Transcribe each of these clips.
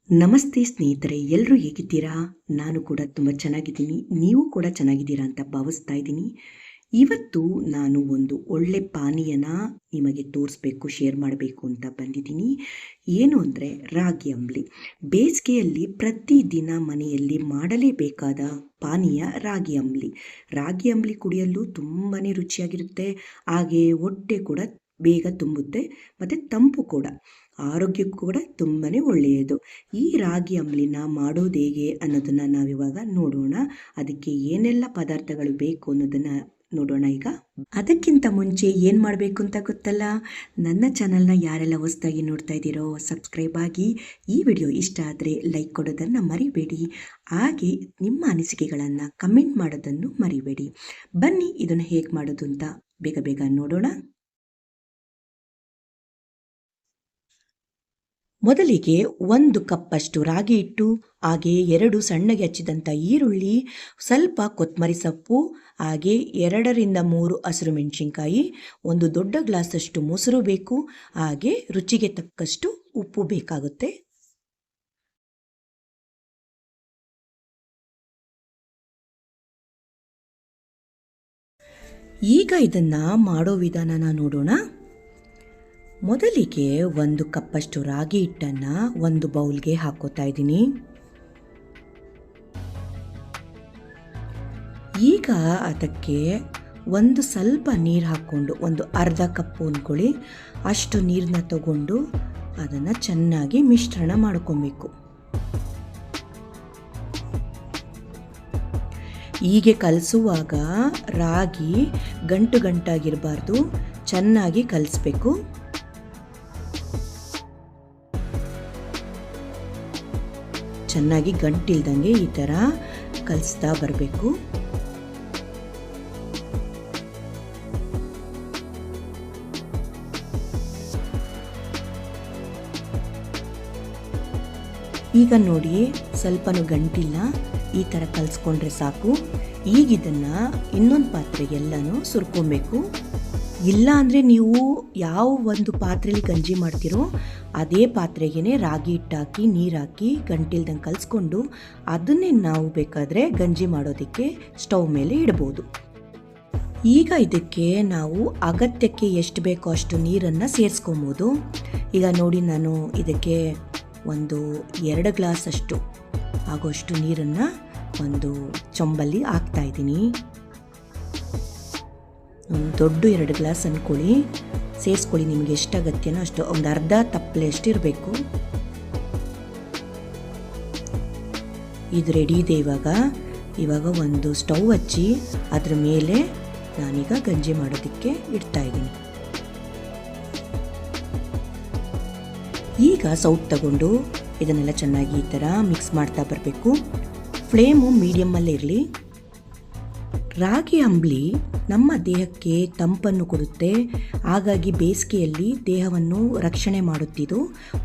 ನಮಸ್ತೆ ಸ್ನೇಹಿತರೆ, ಎಲ್ಲರೂ ಹೇಗಿದ್ದೀರಾ? ನಾನು ಕೂಡ ತುಂಬ ಚೆನ್ನಾಗಿದ್ದೀನಿ. ನೀವು ಕೂಡ ಚೆನ್ನಾಗಿದ್ದೀರಾ ಅಂತ ಭಾವಿಸ್ತಾ ಇದ್ದೀನಿ. ಇವತ್ತು ನಾನು ಒಂದು ಒಳ್ಳೆ ಪಾನೀಯನ ನಿಮಗೆ ತೋರಿಸ್ಬೇಕು, ಶೇರ್ ಮಾಡಬೇಕು ಅಂತ ಬಂದಿದ್ದೀನಿ. ಏನು ಅಂದರೆ ರಾಗಿ ಅಂಬಲಿ. ಬೇಸಿಗೆಯಲ್ಲಿ ಪ್ರತಿದಿನ ಮನೆಯಲ್ಲಿ ಮಾಡಲೇಬೇಕಾದ ಪಾನೀಯ ರಾಗಿ ಅಂಬಲಿ. ರಾಗಿ ಅಂಬಲಿ ಕುಡಿಯಲು ತುಂಬಾ ರುಚಿಯಾಗಿರುತ್ತೆ. ಹಾಗೆ ಹೊಟ್ಟೆ ಕೂಡ ಬೇಗ ತುಂಬುತ್ತೆ ಮತ್ತು ತಂಪು ಕೂಡ, ಆರೋಗ್ಯಕ್ಕೂ ಕೂಡ ತುಂಬಾ ಒಳ್ಳೆಯದು. ಈ ರಾಗಿ ಅಂಬಲಿನ ಮಾಡೋದು ಹೇಗೆ ಅನ್ನೋದನ್ನು ನಾವಿವಾಗ ನೋಡೋಣ. ಅದಕ್ಕೆ ಏನೆಲ್ಲ ಪದಾರ್ಥಗಳು ಬೇಕು ಅನ್ನೋದನ್ನು ನೋಡೋಣ ಈಗ. ಅದಕ್ಕಿಂತ ಮುಂಚೆ ಏನು ಮಾಡಬೇಕು ಅಂತ ಗೊತ್ತಲ್ಲ? ನನ್ನ ಚಾನಲ್ನ ಯಾರೆಲ್ಲ ಹೊಸದಾಗಿ ನೋಡ್ತಾ ಇದ್ದೀರೋ ಸಬ್ಸ್ಕ್ರೈಬ್ ಆಗಿ. ಈ ವಿಡಿಯೋ ಇಷ್ಟ ಆದರೆ ಲೈಕ್ ಕೊಡೋದನ್ನು ಮರಿಬೇಡಿ. ಹಾಗೆ ನಿಮ್ಮ ಅನಿಸಿಕೆಗಳನ್ನು ಕಮೆಂಟ್ ಮಾಡೋದನ್ನು ಮರಿಬೇಡಿ. ಬನ್ನಿ ಇದನ್ನು ಹೇಗೆ ಮಾಡೋದು ಅಂತ ಬೇಗ ಬೇಗ ನೋಡೋಣ. ಮೊದಲಿಗೆ 1 ಕಪ್ಪಷ್ಟು ರಾಗಿ ಹಿಟ್ಟು, ಹಾಗೆ 2 ಸಣ್ಣಗೆ ಹೆಚ್ಚಿದಂಥ ಈರುಳ್ಳಿ, ಸ್ವಲ್ಪ ಕೊತ್ತಂಬರಿ ಸೊಪ್ಪು, ಹಾಗೆ 2 ರಿಂದ 3 ಹಸಿರು ಮೆಣಸಿನ್ಕಾಯಿ, 1 ದೊಡ್ಡ ಗ್ಲಾಸಷ್ಟು ಮೊಸರು ಬೇಕು, ಹಾಗೆ ರುಚಿಗೆ ತಕ್ಕಷ್ಟು ಉಪ್ಪು ಬೇಕಾಗುತ್ತೆ. ಈಗ ಇದನ್ನು ಮಾಡೋ ವಿಧಾನನ ನೋಡೋಣ. ಮೊದಲಿಗೆ 1 ಕಪ್ಪಷ್ಟು ರಾಗಿ ಹಿಟ್ಟನ್ನು ಒಂದು ಬೌಲ್ಗೆ ಹಾಕೋತಾ ಇದ್ದೀನಿ. ಈಗ ಅದಕ್ಕೆ ಒಂದು ಸ್ವಲ್ಪ ನೀರು ಹಾಕ್ಕೊಂಡು, ಒಂದು ಅರ್ಧ ಕಪ್ಪು ಅಂದ್ಕೊಳ್ಳಿ, ಅಷ್ಟು ನೀರನ್ನ ತಗೊಂಡು ಅದನ್ನು ಚೆನ್ನಾಗಿ ಮಿಶ್ರಣ ಮಾಡ್ಕೊಬೇಕು. ಹೀಗೆ ಕಲಸುವಾಗ ರಾಗಿ ಗಂಟು ಗಂಟಾಗಿರಬಾರ್ದು, ಚೆನ್ನಾಗಿ ಕಲಿಸ್ಬೇಕು. ಚೆನ್ನಾಗಿ ಗಂಟಿಲ್ದಂಗೆ ಈ ಥರ ಕಲಿಸ್ತಾ ಬರಬೇಕು. ಈಗ ನೋಡಿ, ಸ್ವಲ್ಪನೂ ಗಂಟಿಲ್ಲ, ಈ ಥರ ಕಲಿಸ್ಕೊಂಡ್ರೆ ಸಾಕು. ಈಗ ಇದನ್ನು ಇನ್ನೊಂದು ಪಾತ್ರೆಗೆ ಎಲ್ಲನೂ ಸುರ್ಕೊಬೇಕು. ಇಲ್ಲ ಅಂದರೆ ನೀವು ಯಾವ ಒಂದು ಪಾತ್ರೆಯಲ್ಲಿ ಗಂಜಿ ಮಾಡ್ತೀರೋ ಅದೇ ಪಾತ್ರೆಗೆ ರಾಗಿ ಹಿಟ್ಟು ಹಾಕಿ, ನೀರು ಹಾಕಿ, ಗಂಟಿಲ್ದಂಗೆ ಕಲಿಸ್ಕೊಂಡು ಅದನ್ನೇ ನಾವು ಬೇಕಾದರೆ ಗಂಜಿ ಮಾಡೋದಕ್ಕೆ ಸ್ಟವ್ ಮೇಲೆ ಇಡ್ಬೋದು. ಈಗ ಇದಕ್ಕೆ ನಾವು ಅಗತ್ಯಕ್ಕೆ ಎಷ್ಟು ಬೇಕೋ ಅಷ್ಟು ನೀರನ್ನು ಸೇರಿಸ್ಕೊಬೋದು. ಈಗ ನೋಡಿ, ನಾನು ಇದಕ್ಕೆ ಒಂದು 2 ಗ್ಲಾಸ್ ಅಷ್ಟು ಆಗೋಷ್ಟು ನೀರನ್ನು ಒಂದು ಚೊಂಬಲ್ಲಿ ಹಾಕ್ತಾಯಿದ್ದೀನಿ. ಒಂದು ದೊಡ್ಡ 2 ಗ್ಲಾಸ್ ಅಂದ್ಕೊಳ್ಳಿ, ಸೇರಿಸ್ಕೊಳ್ಳಿ. ನಿಮಗೆ ಎಷ್ಟು ಅಗತ್ಯನೋ ಅಷ್ಟು, ಒಂದು ಅರ್ಧ ತಪ್ಪಲೆ ಅಷ್ಟು ಇರಬೇಕು. ಇದು ರೆಡಿ ಇದೆ. ಇವಾಗ ಒಂದು ಸ್ಟವ್ ಹಚ್ಚಿ ಅದ್ರ ಮೇಲೆ ನಾನೀಗ ಗಂಜಿ ಮಾಡೋದಕ್ಕೆ ಇಡ್ತಾ ಇದ್ದೀನಿ. ಈಗ ಸೌಟ್ ತಗೊಂಡು ಇದನ್ನೆಲ್ಲ ಚೆನ್ನಾಗಿ ಈ ಥರ ಮಿಕ್ಸ್ ಮಾಡ್ತಾ ಬರಬೇಕು. ಫ್ಲೇಮು ಮೀಡಿಯಮ್ಮಲ್ಲೇ ಇರಲಿ. ರಾಗಿ ಅಂಬಲಿ ನಮ್ಮ ದೇಹಕ್ಕೆ ತಂಪನ್ನು ಕೊಡುತ್ತೆ. ಹಾಗಾಗಿ ಬೇಸಿಗೆಯಲ್ಲಿ ದೇಹವನ್ನು ರಕ್ಷಣೆ ಮಾಡುತ್ತಿದ್ದು,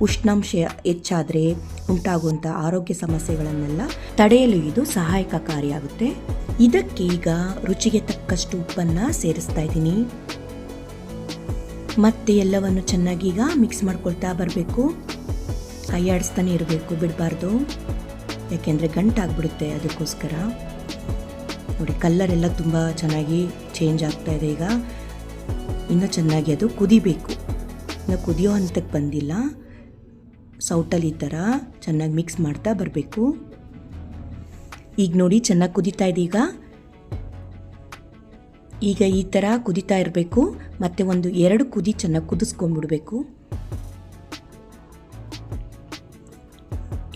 ಉಷ್ಣಾಂಶ ಹೆಚ್ಚಾದರೆ ಉಂಟಾಗುವಂಥ ಆರೋಗ್ಯ ಸಮಸ್ಯೆಗಳನ್ನೆಲ್ಲ ತಡೆಯಲು ಇದು ಸಹಾಯಕಕಾರಿಯಾಗುತ್ತೆ. ಇದಕ್ಕೆ ಈಗ ರುಚಿಗೆ ತಕ್ಕಷ್ಟು ಉಪ್ಪನ್ನು ಸೇರಿಸ್ತಾ ಇದ್ದೀನಿ. ಮತ್ತೆ ಎಲ್ಲವನ್ನು ಚೆನ್ನಾಗಿ ಈಗ ಮಿಕ್ಸ್ ಮಾಡ್ಕೊಳ್ತಾ ಬರಬೇಕು. ಕೈ ಆಡಿಸ್ತಾನೆ ಇರಬೇಕು, ಬಿಡಬಾರ್ದು, ಯಾಕೆಂದರೆ ಗಂಟಾಗ್ಬಿಡುತ್ತೆ. ಅದಕ್ಕೋಸ್ಕರ ನೋಡಿ, ಕಲ್ಲರ್ ಎಲ್ಲ ತುಂಬ ಚೆನ್ನಾಗಿ ಚೇಂಜ್ ಆಗ್ತಾ ಇದೆ. ಈಗ ಇನ್ನೂ ಚೆನ್ನಾಗಿ ಅದು ಕುದಿಬೇಕು. ಇನ್ನು ಕುದಿಯೋ ಹಂತಕ್ಕೆ ಬಂದಿಲ್ಲ. ಸೌಟಲ್ಲಿ ಈ ಥರ ಚೆನ್ನಾಗಿ ಮಿಕ್ಸ್ ಮಾಡ್ತಾ ಬರಬೇಕು. ಈಗ ನೋಡಿ, ಚೆನ್ನಾಗಿ ಕುದೀತಾ ಇದೆ. ಈಗ ಈ ಥರ ಕುದೀತಾ ಇರಬೇಕು. ಮತ್ತು ಒಂದು 2 ಕುದಿ ಚೆನ್ನಾಗಿ ಕುದಿಸ್ಕೊಂಡ್ಬಿಡ್ಬೇಕು.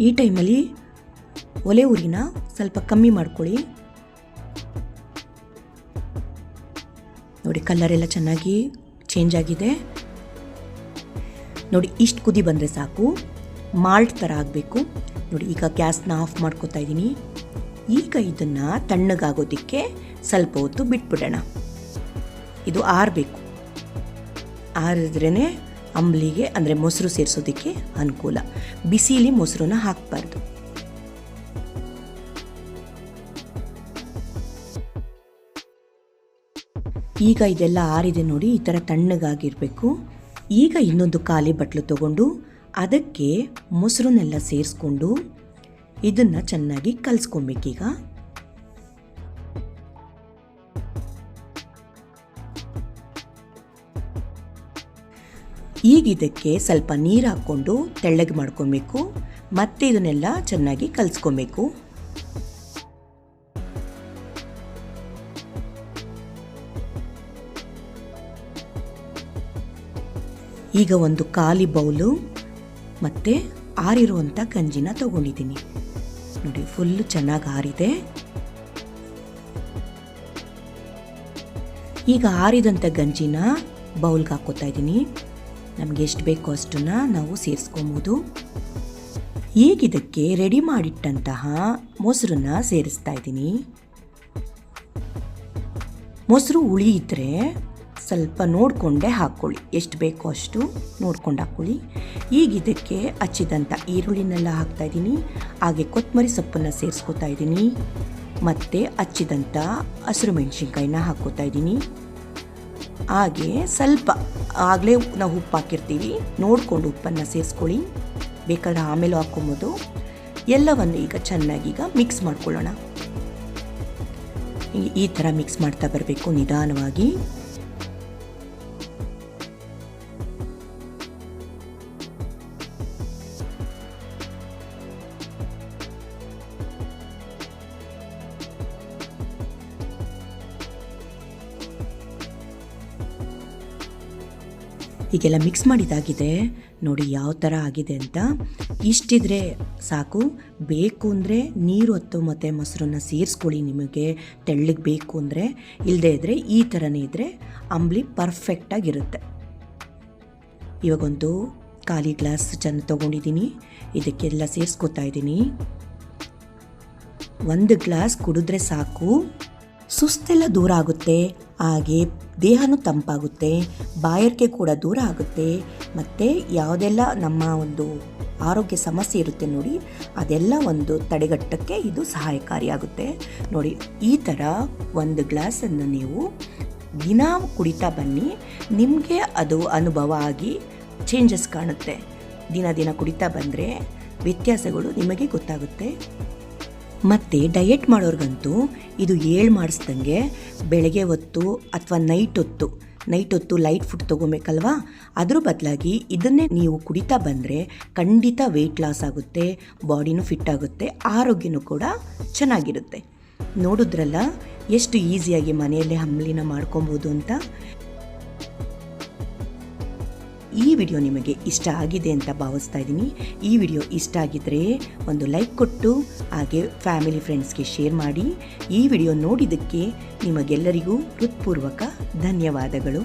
ಈ ಟೈಮಲ್ಲಿ ಒಲೆ ಉರಿನ ಸ್ವಲ್ಪ ಕಮ್ಮಿ ಮಾಡ್ಕೊಳ್ಳಿ. ನೋಡಿ, ಕಲರ್ ಎಲ್ಲ ಚೆನ್ನಾಗಿ ಚೇಂಜ್ ಆಗಿದೆ. ನೋಡಿ, ಇಷ್ಟು ಕುದಿ ಬಂದರೆ ಸಾಕು. ಮಾಲ್ಟ್ ಥರ ಆಗಬೇಕು. ನೋಡಿ, ಈಗ ಗ್ಯಾಸ್ನ ಆಫ್ ಮಾಡ್ಕೊತಾ ಇದ್ದೀನಿ. ಈಗ ಇದನ್ನು ತಣ್ಣಗಾಗೋದಕ್ಕೆ ಸ್ವಲ್ಪ ಹೊತ್ತು ಬಿಟ್ಬಿಡೋಣ. ಇದು ಆರಬೇಕು. ಆರಿದ್ರೇ ಅಂಬಲಿಗೆ, ಅಂದರೆ ಮೊಸರು ಸೇರಿಸೋದಕ್ಕೆ ಅನುಕೂಲ. ಬಿಸಿಲಿ ಮೊಸರನ್ನ ಹಾಕಬಾರ್ದು. ಈಗ ಇದೆಲ್ಲ ಆರಿದೆ ನೋಡಿ, ಈ ಥರ ತಣ್ಣಗಾಗಿರಬೇಕು. ಈಗ ಇನ್ನೊಂದು ಖಾಲಿ ಬಟ್ಲು ತೊಗೊಂಡು ಅದಕ್ಕೆ ಮೊಸರನ್ನೆಲ್ಲ ಸೇರಿಸ್ಕೊಂಡು ಇದನ್ನು ಚೆನ್ನಾಗಿ ಕಲಿಸ್ಕೊಬೇಕೀಗ. ಈಗ ಇದಕ್ಕೆ ಸ್ವಲ್ಪ ನೀರು ಹಾಕ್ಕೊಂಡು ತೆಳ್ಳಗೆ ಮಾಡ್ಕೊಬೇಕು. ಮತ್ತೆ ಇದನ್ನೆಲ್ಲ ಚೆನ್ನಾಗಿ ಕಲಿಸ್ಕೊಬೇಕು. ಈಗ ಒಂದು ಖಾಲಿ ಬೌಲು ಮತ್ತು ಆರಿರುವಂಥ ಗಂಜಿನ ತಗೊಂಡಿದ್ದೀನಿ ನೋಡಿ. ಫುಲ್ಲು ಚೆನ್ನಾಗಿ ಆರಿದೆ. ಈಗ ಆರಿದಂಥ ಗಂಜಿನ ಬೌಲ್ಗೆ ಹಾಕೋತಾ ಇದ್ದೀನಿ. ನಮಗೆ ಎಷ್ಟು ಬೇಕೋ ಅಷ್ಟನ್ನು ನಾವು ಸೇರಿಸ್ಕೊಬೋದು. ಈಗ ಇದಕ್ಕೆ ರೆಡಿ ಮಾಡಿಟ್ಟಂತಹ ಮೊಸರನ್ನ ಸೇರಿಸ್ತಾ ಇದ್ದೀನಿ. ಮೊಸರು ಹುಳಿ ಇದ್ದರೆ ಸ್ವಲ್ಪ ನೋಡಿಕೊಂಡೇ ಹಾಕ್ಕೊಳ್ಳಿ, ಎಷ್ಟು ಬೇಕೋ ಅಷ್ಟು ನೋಡ್ಕೊಂಡು ಹಾಕ್ಕೊಳ್ಳಿ. ಈಗ ಇದಕ್ಕೆ ಹಚ್ಚಿದಂಥ ಈರುಳ್ಳಿನೆಲ್ಲ ಹಾಕ್ತಾ ಇದ್ದೀನಿ. ಹಾಗೆ ಕೊತ್ತಂಬರಿ ಸೊಪ್ಪನ್ನು ಸೇರಿಸ್ಕೊತಾ ಇದ್ದೀನಿ. ಮತ್ತು ಹಚ್ಚಿದಂಥ ಹಸಿರು ಮೆಣಸಿನ್ಕಾಯಿನ ಹಾಕ್ಕೋತಾ ಇದ್ದೀನಿ. ಹಾಗೆ ಸ್ವಲ್ಪ ಆಗಲೇ ನಾವು ಉಪ್ಪು ಹಾಕಿರ್ತೀವಿ, ನೋಡಿಕೊಂಡು ಉಪ್ಪನ್ನು ಸೇರಿಸ್ಕೊಳ್ಳಿ. ಬೇಕಾದ್ರೆ ಆಮೇಲೆ ಹಾಕ್ಕೊಬೋದು. ಎಲ್ಲವನ್ನು ಈಗ ಚೆನ್ನಾಗೀಗ ಮಿಕ್ಸ್ ಮಾಡ್ಕೊಳ್ಳೋಣ. ಈ ಥರ ಮಿಕ್ಸ್ ಮಾಡ್ತಾ ಬರಬೇಕು ನಿಧಾನವಾಗಿ. ಹೀಗೆಲ್ಲ ಮಿಕ್ಸ್ ಮಾಡಿದಾಗಿದೆ ನೋಡಿ ಯಾವ ಥರ ಆಗಿದೆ ಅಂತ. ಇಷ್ಟಿದ್ರೆ ಸಾಕು. ಬೇಕು ಅಂದರೆ ನೀರು ಮತ್ತು ಮೊಸರನ್ನ ಸೇರಿಸ್ಕೊಳ್ಳಿ, ನಿಮಗೆ ತೆಳ್ಳಗೆ ಬೇಕು ಅಂದರೆ. ಇಲ್ಲದೇ ಇದ್ದರೆ ಈ ಥರನೇ ಇದ್ದರೆ ಅಂಬ್ಲಿ ಪರ್ಫೆಕ್ಟಾಗಿರುತ್ತೆ. ಇವಾಗೊಂದು ಖಾಲಿ ಗ್ಲಾಸ್ ತೊಗೊಂಡಿದ್ದೀನಿ. ಇದಕ್ಕೆಲ್ಲ ಸೇರಿಸ್ಕೊತಾ ಇದ್ದೀನಿ. 1 ಗ್ಲಾಸ್ ಕುಡಿದ್ರೆ ಸಾಕು. ಸುಸ್ತೆಲ್ಲ ದೂರ ಆಗುತ್ತೆ, ಹಾಗೆ ದೇಹನೂ ತಂಪಾಗುತ್ತೆ, ಬಾಯಾರಿಕೆ ಕೂಡ ದೂರ ಆಗುತ್ತೆ. ಮತ್ತು ಯಾವುದೆಲ್ಲ ನಮ್ಮ ಒಂದು ಆರೋಗ್ಯ ಸಮಸ್ಯೆ ಇರುತ್ತೆ ನೋಡಿ, ಅದೆಲ್ಲ ಒಂದು ತಡೆಗಟ್ಟಕ್ಕೆ ಇದು ಸಹಾಯಕಾರಿಯಾಗುತ್ತೆ ನೋಡಿ. ಈ ಥರ 1 ಗ್ಲಾಸನ್ನು ನೀವು ದಿನ ಕುಡಿತಾ ಬನ್ನಿ. ನಿಮಗೆ ಅದು ಅನುಭವ ಆಗಿ ಚೇಂಜಸ್ ಕಾಣುತ್ತೆ. ದಿನ ಕುಡಿತಾ ಬಂದರೆ ವ್ಯತ್ಯಾಸಗಳು ನಿಮಗೆ ಗೊತ್ತಾಗುತ್ತೆ. ಮತ್ತು ಡಯೆಟ್ ಮಾಡೋರ್ಗಂತೂ ಇದು ಮಾಡಿಸ್ದಂಗೆ ಬೆಳಗ್ಗೆ ಹೊತ್ತು ಅಥವಾ ನೈಟ್ ಹೊತ್ತು ಲೈಟ್ ಫುಡ್ ತೊಗೊಬೇಕಲ್ವಾ, ಅದ್ರ ಬದಲಾಗಿ ಇದನ್ನೇ ನೀವು ಕುಡಿತಾ ಬಂದರೆ ಖಂಡಿತ ವೆಯ್ಟ್ ಲಾಸ್ ಆಗುತ್ತೆ, ಬಾಡಿನೂ ಫಿಟ್ ಆಗುತ್ತೆ, ಆರೋಗ್ಯನೂ ಕೂಡ ಚೆನ್ನಾಗಿರುತ್ತೆ. ನೋಡಿದ್ರಲ್ಲ ಎಷ್ಟು ಈಸಿಯಾಗಿ ಮನೆಯಲ್ಲೇ ಅಂಬ್ಲಿನ ಮಾಡ್ಕೊಬೋದು ಅಂತ. ಈ ವಿಡಿಯೋ ನಿಮಗೆ ಇಷ್ಟ ಆಗಿದೆ ಅಂತ ಭಾವಿಸ್ತಾ ಇದ್ದೀನಿ. ಈ ವಿಡಿಯೋ ಇಷ್ಟ ಆಗಿದ್ದರೆ ಒಂದು ಲೈಕ್ ಕೊಟ್ಟು ಹಾಗೆ ಫ್ಯಾಮಿಲಿ ಫ್ರೆಂಡ್ಸ್ಗೆ ಶೇರ್ ಮಾಡಿ. ಈ ವಿಡಿಯೋ ನೋಡಿದ್ದಕ್ಕೆ ನಿಮಗೆಲ್ಲರಿಗೂ ಹೃತ್ಪೂರ್ವಕ ಧನ್ಯವಾದಗಳು.